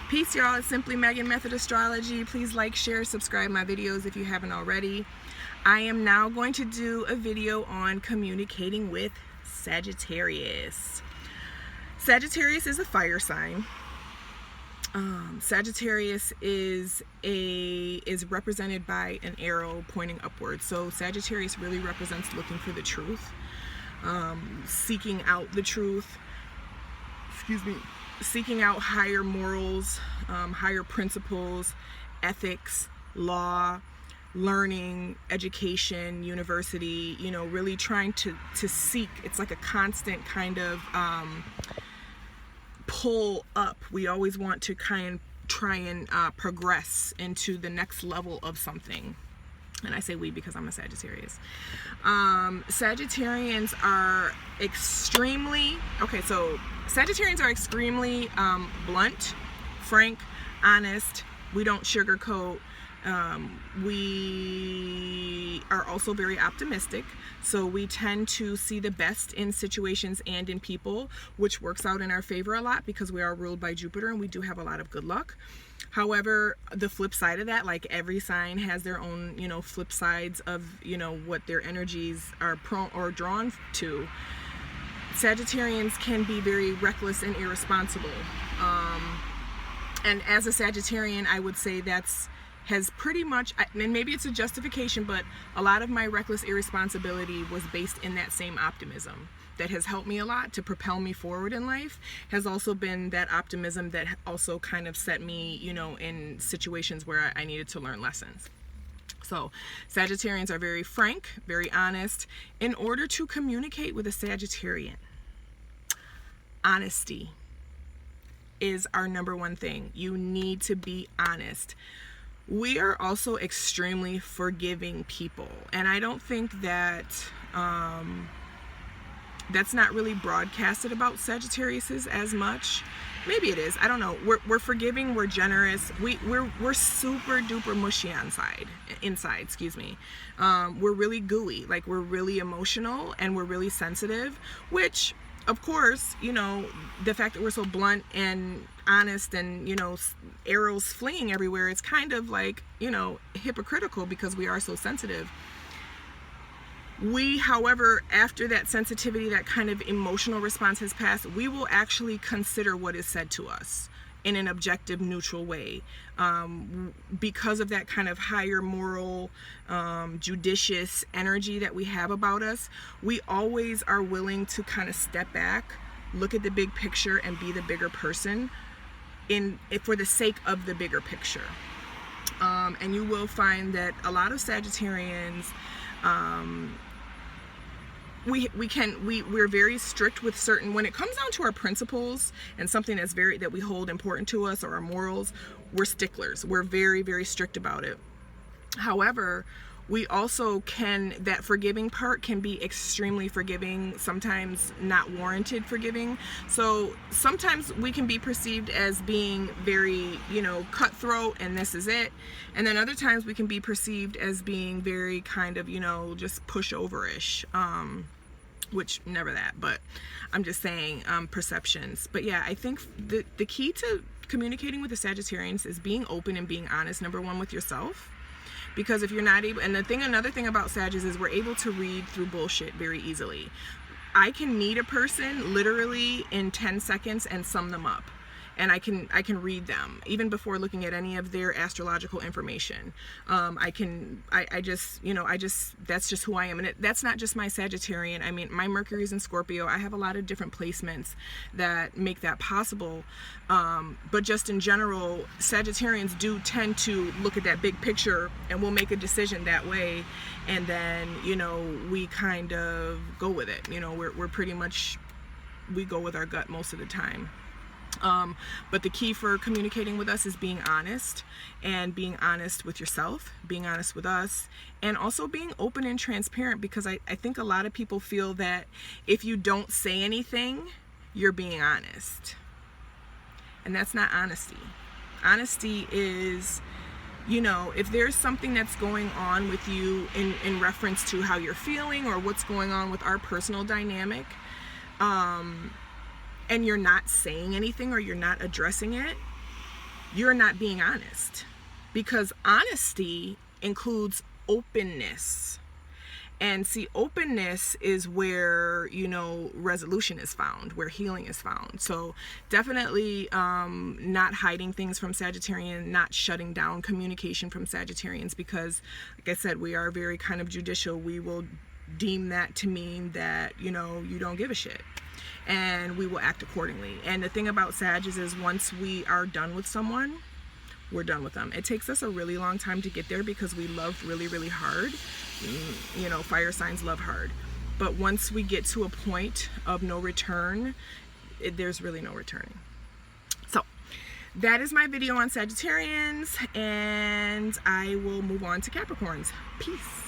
Peace, y'all. It's Simply Megan Method Astrology. Please like, share, subscribe my videos if you haven't already. I am now going to do a video on communicating with Sagittarius. Sagittarius is a fire sign. Sagittarius is represented by an arrow pointing upwards. So Sagittarius really represents looking for the truth, seeking out the truth. Seeking out higher morals, higher principles, ethics, law, learning, education, university, really trying to seek. It's like a constant kind of pull up. We always want to try and progress into the next level of something. And I say we because I'm a Sagittarius. Sagittarians are extremely blunt, frank, honest. We don't sugarcoat. We are also very optimistic, so we tend to see the best in situations and in people, which works out in our favor a lot because we are ruled by Jupiter and we do have a lot of good luck. However, the flip side of that, like every sign has their own, flip sides of, what their energies are prone or drawn to. Sagittarians can be very reckless and irresponsible. And as a Sagittarian, I would say has pretty much, and maybe it's a justification, but a lot of my reckless irresponsibility was based in that same optimism that has helped me a lot to propel me forward in life. Has also been that optimism that also kind of set me, in situations where I needed to learn lessons. So Sagittarians are very frank, very honest. In order to communicate with a Sagittarian, honesty is our number one thing. You need to be honest. We are also extremely forgiving people, and I don't think that that's not really broadcasted about Sagittarius as much. Maybe it is. I don't know. We're forgiving. We're generous. We're super duper mushy inside. We're really gooey. Like, we're really emotional and we're really sensitive, which, of course, the fact that we're so blunt and honest and, arrows fleeing everywhere, it's kind of like, hypocritical because we are so sensitive. We, however, after that sensitivity, that kind of emotional response has passed, we will actually consider what is said to us in an objective, neutral way. Because of that kind of higher moral, judicious energy that we have about us, we always are willing to kind of step back, look at the big picture, and be the bigger person for the sake of the bigger picture. And you will find that a lot of Sagittarians, we're very strict with certain, when it comes down to our principles and something that we hold important to us, or our morals, we're sticklers. We're very, very strict about it. However, we also that forgiving part can be extremely forgiving, sometimes not warranted forgiving. So sometimes we can be perceived as being very, cutthroat and this is it. And then other times we can be perceived as being very kind of, just pushover-ish. Which never that, but I'm just saying perceptions. But yeah, I think the key to communicating with the Sagittarians is being open and being honest, number one, with yourself. Because if you're not able, and another thing about Sagittarius is we're able to read through bullshit very easily. I can meet a person literally in 10 seconds and sum them up. And I can read them even before looking at any of their astrological information. That's just who I am. And that's not just my Sagittarian. I mean, my Mercury's in Scorpio. I have a lot of different placements that make that possible. But just in general, Sagittarians do tend to look at that big picture, and we'll make a decision that way. And then, we kind of go with it. We're pretty much, we go with our gut most of the time. But the key for communicating with us is being honest, and being honest with yourself, being honest with us, and also being open and transparent, because I think a lot of people feel that if you don't say anything, you're being honest. And that's not honesty. Honesty is, if there's something that's going on with you in reference to how you're feeling or what's going on with our personal dynamic, and you're not saying anything or you're not addressing it, you're not being honest, because honesty includes openness. And see, openness is where, you know, resolution is found, where healing is found. So definitely not hiding things from Sagittarian, not shutting down communication from Sagittarians, because like I said, we are very kind of judicial. We will deem that to mean that, you know, you don't give a shit, and we will act accordingly. And the thing about Sagittarius is once we are done with someone, we're done with them. It takes us a really long time to get there because we love really, really hard. You know, fire signs love hard. But once we get to a point of no return, there's really no returning. So that is my video on Sagittarians, and I will move on to Capricorns. Peace.